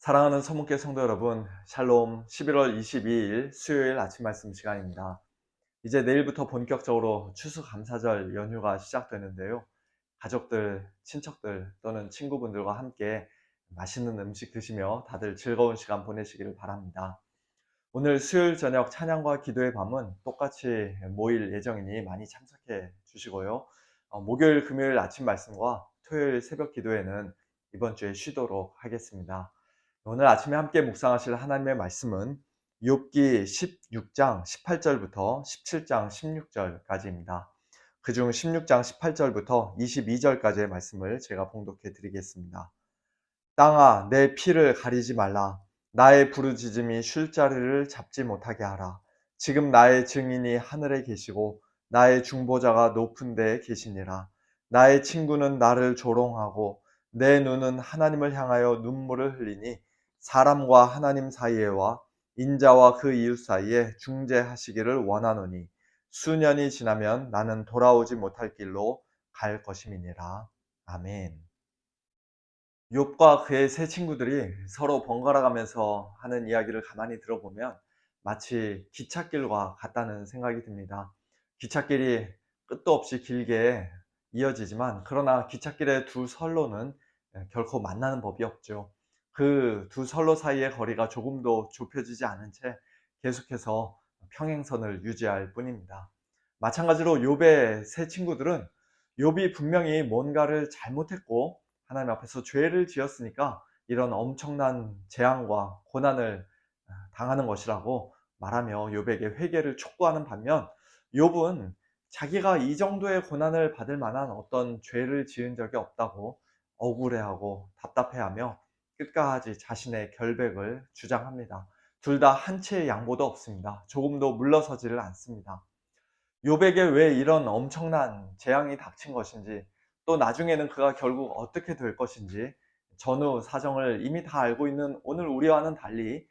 사랑하는 서문계 성도 여러분, 샬롬. 11월 22일 수요일 아침 말씀 시간입니다. 이제 내일부터 본격적으로 추수감사절 연휴가 시작되는데요. 가족들, 친척들 또는 친구분들과 함께 맛있는 음식 드시며 다들 즐거운 시간 보내시기를 바랍니다. 오늘 수요일 저녁 찬양과 기도의 밤은 똑같이 모일 예정이니 많이 참석해 주시고요. 목요일, 금요일 아침 말씀과 토요일 새벽 기도회는 이번 주에 쉬도록 하겠습니다. 오늘 아침에 함께 묵상하실 하나님의 말씀은 욥기 16장 18절부터 17장 16절까지입니다. 그중 16장 18절부터 22절까지의 말씀을 제가 봉독해 드리겠습니다. 땅아, 내 피를 가리지 말라. 나의 부르짖음이 쉴 자리를 잡지 못하게 하라. 지금 나의 증인이 하늘에 계시고 나의 중보자가 높은 데에 계시니라. 나의 친구는 나를 조롱하고 내 눈은 하나님을 향하여 눈물을 흘리니 사람과 하나님 사이에와 인자와 그 이웃 사이에 중재하시기를 원하노니 수년이 지나면 나는 돌아오지 못할 길로 갈 것임이니라. 아멘. 욥과 그의 세 친구들이 서로 번갈아 가면서 하는 이야기를 가만히 들어보면 마치 기찻길과 같다는 생각이 듭니다. 기찻길이 끝도 없이 길게 이어지지만 그러나 기찻길의 두 선로는 결코 만나는 법이 없죠. 그 두 선로 사이의 거리가 조금도 좁혀지지 않은 채 계속해서 평행선을 유지할 뿐입니다. 마찬가지로 욥의 세 친구들은 욥이 분명히 뭔가를 잘못했고 하나님 앞에서 죄를 지었으니까 이런 엄청난 재앙과 고난을 당하는 것이라고 말하며 욥에게 회개를 촉구하는 반면, 욥은 자기가 이 정도의 고난을 받을 만한 어떤 죄를 지은 적이 없다고 억울해하고 답답해하며 끝까지 자신의 결백을 주장합니다. 둘 다 한 치의 양보도 없습니다. 조금도 물러서지를 않습니다. 욥에게 왜 이런 엄청난 재앙이 닥친 것인지, 또 나중에는 그가 결국 어떻게 될 것인지 전후 사정을 이미 다 알고 있는 오늘 우리와는 달리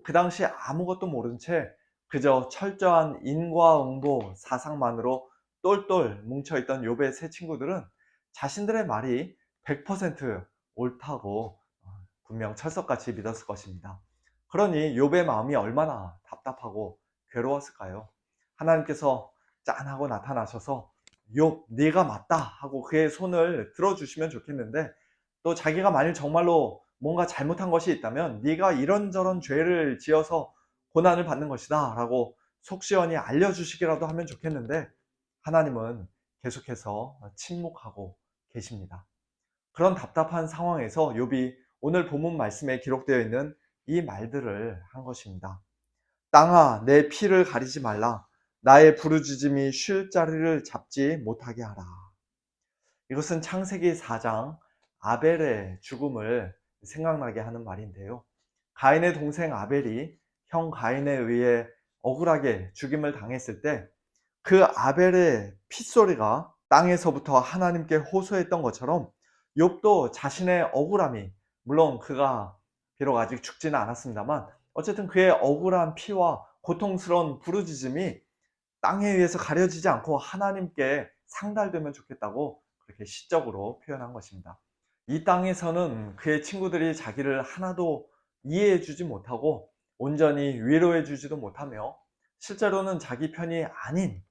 그 당시 아무것도 모른 채 그저 철저한 인과응보 사상만으로 똘똘 뭉쳐있던 욥의 세 친구들은 자신들의 말이 100% 옳다고 분명 철석같이 믿었을 것입니다. 그러니 욥의 마음이 얼마나 답답하고 괴로웠을까요? 하나님께서 짠하고 나타나셔서 욥, 네가 맞다 하고 그의 손을 들어주시면 좋겠는데, 또 자기가 만일 정말로 뭔가 잘못한 것이 있다면 네가 이런저런 죄를 지어서 고난을 받는 것이다 라고 속 시원히 알려주시기라도 하면 좋겠는데, 하나님은 계속해서 침묵하고 계십니다. 그런 답답한 상황에서 욥이 오늘 본문 말씀에 기록되어 있는 이 말들을 한 것입니다. 땅아, 내 피를 가리지 말라. 나의 부르짖음이 쉴 자리를 잡지 못하게 하라. 이것은 창세기 4장 아벨의 죽음을 생각나게 하는 말인데요. 가인의 동생 아벨이 형 가인에 의해 억울하게 죽임을 당했을 때 그 아벨의 핏소리가 땅에서부터 하나님께 호소했던 것처럼 욥도 자신의 억울함이, 물론 그가 비록 아직 죽지는 않았습니다만 어쨌든 그의 억울한 피와 고통스러운 부르짖음이 땅에 의해서 가려지지 않고 하나님께 상달되면 좋겠다고 그렇게 시적으로 표현한 것입니다. 이 땅에서는 그의 친구들이 자기를 하나도 이해해 주지 못하고 온전히 위로해 주지도 못하며 실제로는 자기 편이 아닌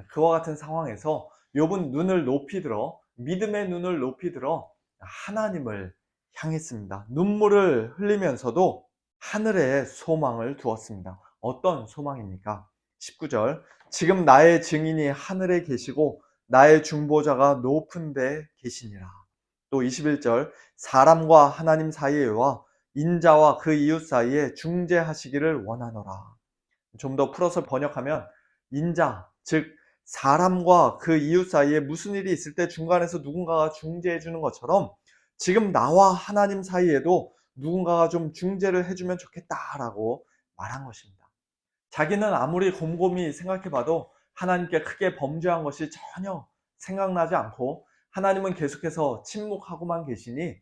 그와 같은 상황에서 욥은 눈을 높이 들어, 믿음의 눈을 높이 들어 하나님을 향했습니다. 눈물을 흘리면서도 하늘에 소망을 두었습니다. 어떤 소망입니까? 19절, 지금 나의 증인이 하늘에 계시고 나의 중보자가 높은 데 계시니라. 또 21절, 사람과 하나님 사이에와 인자와 그 이웃 사이에 중재하시기를 원하노라. 좀 더 풀어서 번역하면 인자, 즉 사람과 그 이웃 사이에 무슨 일이 있을 때 중간에서 누군가가 중재해 주는 것처럼 지금 나와 하나님 사이에도 누군가가 좀 중재를 해주면 좋겠다라고 말한 것입니다. 자기는 아무리 곰곰이 생각해봐도 하나님께 크게 범죄한 것이 전혀 생각나지 않고 하나님은 계속해서 침묵하고만 계시니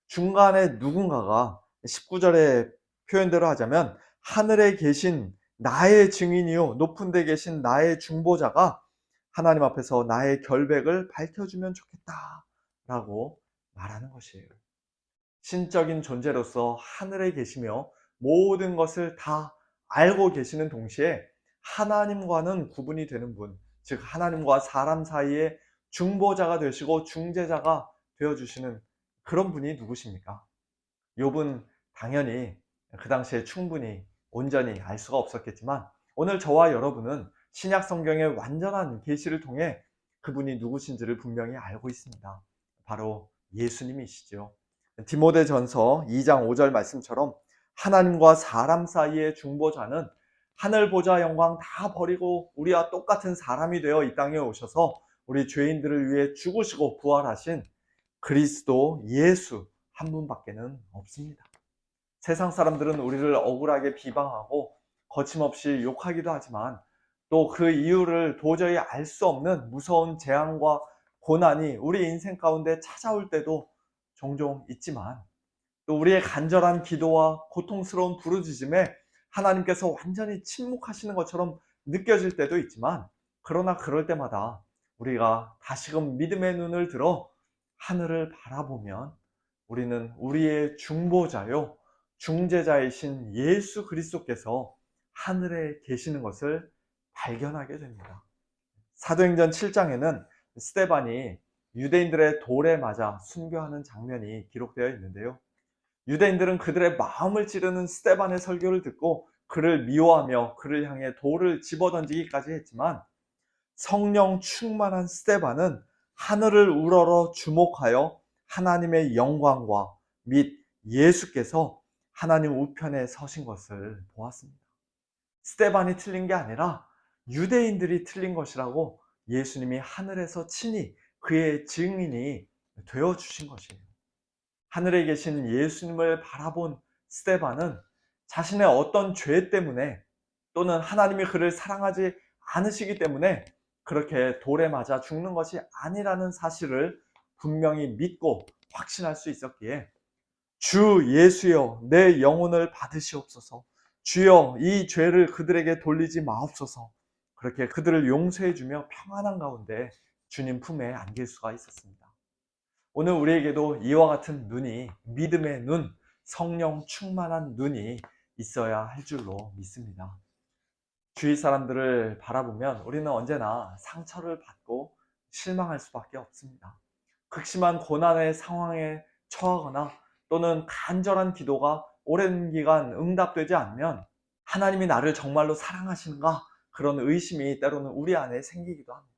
중간에 누군가가 19절의 표현대로 하자면 하늘에 계신 나의 증인이요 높은 데 계신 나의 중보자가 하나님 앞에서 나의 결백을 밝혀주면 좋겠다 라고 말하는 것이에요. 신적인 존재로서 하늘에 계시며 모든 것을 다 알고 계시는 동시에 하나님과는 구분이 되는 분, 즉 하나님과 사람 사이에 중보자가 되시고 중재자가 되어주시는 그런 분이 누구십니까? 욥은 당연히 그 당시에 충분히 온전히 알 수가 없었겠지만 오늘 저와 여러분은 신약 성경의 완전한 계시를 통해 그분이 누구신지를 분명히 알고 있습니다. 바로 예수님이시죠. 디모데전서 2장 5절 말씀처럼 하나님과 사람 사이의 중보자는 하늘 보좌 영광 다 버리고 우리와 똑같은 사람이 되어 이 땅에 오셔서 우리 죄인들을 위해 죽으시고 부활하신 그리스도 예수 한 분밖에는 없습니다. 세상 사람들은 우리를 억울하게 비방하고 거침없이 욕하기도 하지만 또 그 이유를 도저히 알 수 없는 무서운 재앙과 고난이 우리 인생 가운데 찾아올 때도 종종 있지만 또 우리의 간절한 기도와 고통스러운 부르짖음에 하나님께서 완전히 침묵하시는 것처럼 느껴질 때도 있지만 그러나 그럴 때마다 우리가 다시금 믿음의 눈을 들어 하늘을 바라보면 우리는 우리의 중보자요 중재자이신 예수 그리스도께서 하늘에 계시는 것을 발견하게 됩니다. 사도행전 7장에는 스데반이 유대인들의 돌에 맞아 순교하는 장면이 기록되어 있는데요. 유대인들은 그들의 마음을 찌르는 스데반의 설교를 듣고 그를 미워하며 그를 향해 돌을 집어던지기까지 했지만 성령 충만한 스데반은 하늘을 우러러 주목하여 하나님의 영광과 및 예수께서 하나님 우편에 서신 것을 보았습니다. 스데반이 틀린 게 아니라 유대인들이 틀린 것이라고 예수님이 하늘에서 친히 그의 증인이 되어주신 것이에요. 하늘에 계신 예수님을 바라본 스데반은 자신의 어떤 죄 때문에 또는 하나님이 그를 사랑하지 않으시기 때문에 그렇게 돌에 맞아 죽는 것이 아니라는 사실을 분명히 믿고 확신할 수 있었기에 주 예수여 내 영혼을 받으시옵소서, 주여 이 죄를 그들에게 돌리지 마옵소서, 그렇게 그들을 용서해 주며 평안한 가운데 주님 품에 안길 수가 있었습니다. 오늘 우리에게도 이와 같은 눈이, 믿음의 눈, 성령 충만한 눈이 있어야 할 줄로 믿습니다. 주위 사람들을 바라보면 우리는 언제나 상처를 받고 실망할 수밖에 없습니다. 극심한 고난의 상황에 처하거나 또는 간절한 기도가 오랜 기간 응답되지 않으면 하나님이 나를 정말로 사랑하시는가? 그런 의심이 때로는 우리 안에 생기기도 합니다.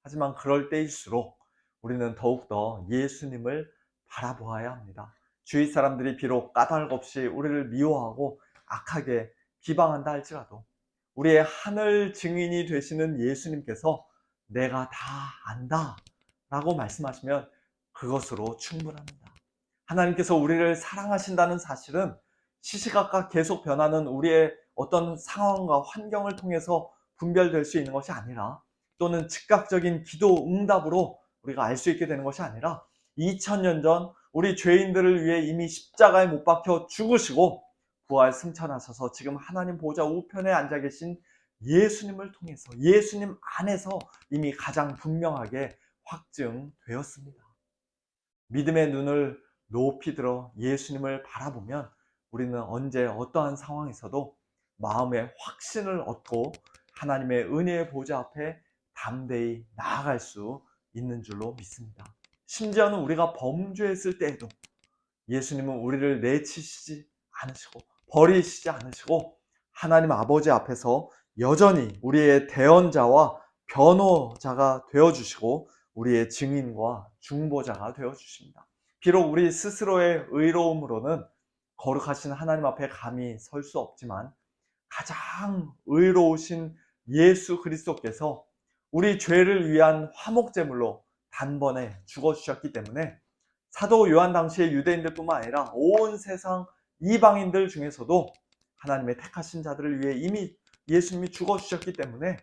하지만 그럴 때일수록 우리는 더욱더 예수님을 바라보아야 합니다. 주위 사람들이 비록 까닭없이 우리를 미워하고 악하게 비방한다 할지라도 우리의 하늘 증인이 되시는 예수님께서 내가 다 안다 라고 말씀하시면 그것으로 충분합니다. 하나님께서 우리를 사랑하신다는 사실은 시시각각 계속 변하는 우리의 어떤 상황과 환경을 통해서 분별될 수 있는 것이 아니라 또는 즉각적인 기도 응답으로 우리가 알 수 있게 되는 것이 아니라 2000년 전 우리 죄인들을 위해 이미 십자가에 못 박혀 죽으시고 부활 승천하셔서 지금 하나님 보좌 우편에 앉아 계신 예수님을 통해서 예수님 안에서 이미 가장 분명하게 확증되었습니다. 믿음의 눈을 높이 들어 예수님을 바라보면 우리는 언제 어떠한 상황에서도 마음의 확신을 얻고 하나님의 은혜의 보좌 앞에 담대히 나아갈 수 있는 줄로 믿습니다. 심지어는 우리가 범죄했을 때에도 예수님은 우리를 내치시지 않으시고 버리시지 않으시고 하나님 아버지 앞에서 여전히 우리의 대언자와 변호자가 되어주시고 우리의 증인과 중보자가 되어주십니다. 비록 우리 스스로의 의로움으로는 거룩하신 하나님 앞에 감히 설 수 없지만 가장 의로우신 예수 그리스도께서 우리 죄를 위한 화목제물로 단번에 죽어주셨기 때문에 사도 요한 당시의 유대인들뿐만 아니라 온 세상 이방인들 중에서도 하나님의 택하신 자들을 위해 이미 예수님이 죽어주셨기 때문에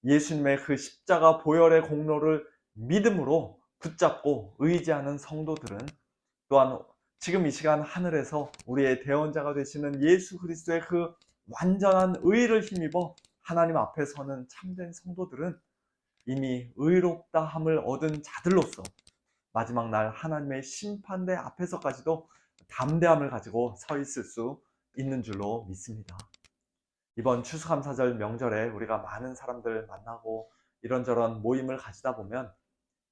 예수님의 그 십자가 보혈의 공로를 믿음으로 붙잡고 의지하는 성도들은 또한 지금 이 시간 하늘에서 우리의 대언자가 되시는 예수 그리스도의 그 완전한 의를 힘입어 하나님 앞에 서는 참된 성도들은 이미 의롭다함을 얻은 자들로서 마지막 날 하나님의 심판대 앞에서까지도 담대함을 가지고 서 있을 수 있는 줄로 믿습니다. 이번 추수감사절 명절에 우리가 많은 사람들 만나고 이런저런 모임을 가지다 보면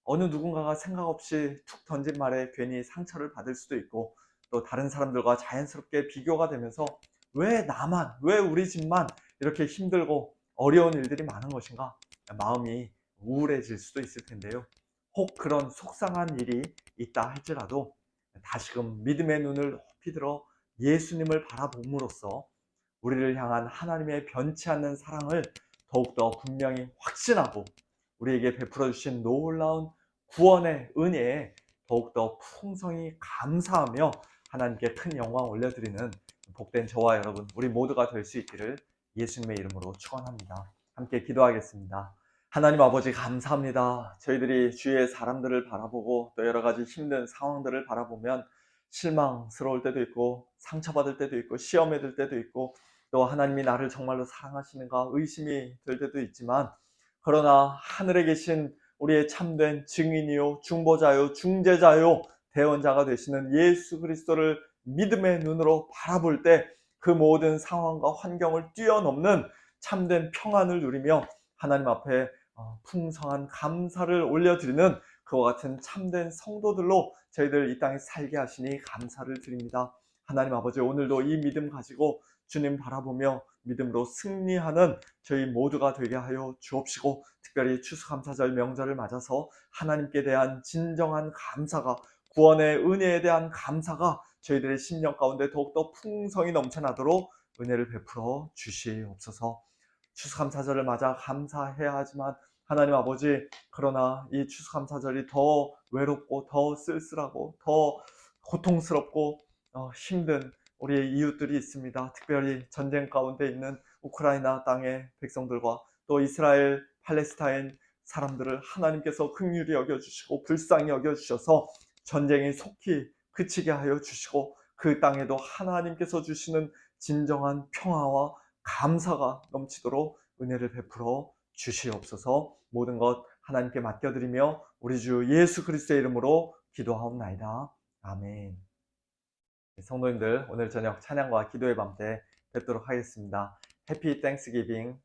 어느 누군가가 생각 없이 툭 던진 말에 괜히 상처를 받을 수도 있고, 또 다른 사람들과 자연스럽게 비교가 되면서 왜 나만, 왜 우리 집만 이렇게 힘들고 어려운 일들이 많은 것인가, 마음이 우울해질 수도 있을 텐데요. 혹 그런 속상한 일이 있다 할지라도 다시금 믿음의 눈을 높이 들어 예수님을 바라봄으로써 우리를 향한 하나님의 변치 않는 사랑을 더욱더 분명히 확신하고, 우리에게 베풀어 주신 놀라운 구원의 은혜에 더욱더 풍성히 감사하며 하나님께 큰 영광 올려드리는 복된 저와 여러분, 우리 모두가 될 수 있기를 예수님의 이름으로 축원합니다. 함께 기도하겠습니다. 하나님 아버지, 감사합니다. 저희들이 주위의 사람들을 바라보고 또 여러 가지 힘든 상황들을 바라보면 실망스러울 때도 있고, 상처받을 때도 있고, 시험에 들 때도 있고, 또 하나님이 나를 정말로 사랑하시는가 의심이 들 때도 있지만, 그러나 하늘에 계신 우리의 참된 증인이요, 중보자요, 중재자요, 대원자가 되시는 예수 그리스도를 믿음의 눈으로 바라볼 때 그 모든 상황과 환경을 뛰어넘는 참된 평안을 누리며 하나님 앞에 풍성한 감사를 올려드리는 그와 같은 참된 성도들로 저희들 이 땅에 살게 하시니 감사를 드립니다. 하나님 아버지, 오늘도 이 믿음 가지고 주님 바라보며 믿음으로 승리하는 저희 모두가 되게 하여 주옵시고, 특별히 추수감사절 명절을 맞아서 하나님께 대한 진정한 감사가, 구원의 은혜에 대한 감사가 저희들의 심령 가운데 더욱더 풍성히 넘쳐나도록 은혜를 베풀어 주시옵소서. 추수감사절을 맞아 감사해야 하지만 하나님 아버지, 그러나 이 추수감사절이 더 외롭고 더 쓸쓸하고 더 고통스럽고 힘든 우리의 이웃들이 있습니다. 특별히 전쟁 가운데 있는 우크라이나 땅의 백성들과 또 이스라엘 팔레스타인 사람들을 하나님께서 긍휼히 여겨주시고 불쌍히 여겨주셔서 전쟁이 속히 그치게 하여 주시고, 그 땅에도 하나님께서 주시는 진정한 평화와 감사가 넘치도록 은혜를 베풀어 주시옵소서. 모든 것 하나님께 맡겨드리며 우리 주 예수 그리스도의 이름으로 기도하옵나이다. 아멘. 성도님들, 오늘 저녁 찬양과 기도의 밤 때 뵙도록 하겠습니다. 해피 땡스기빙.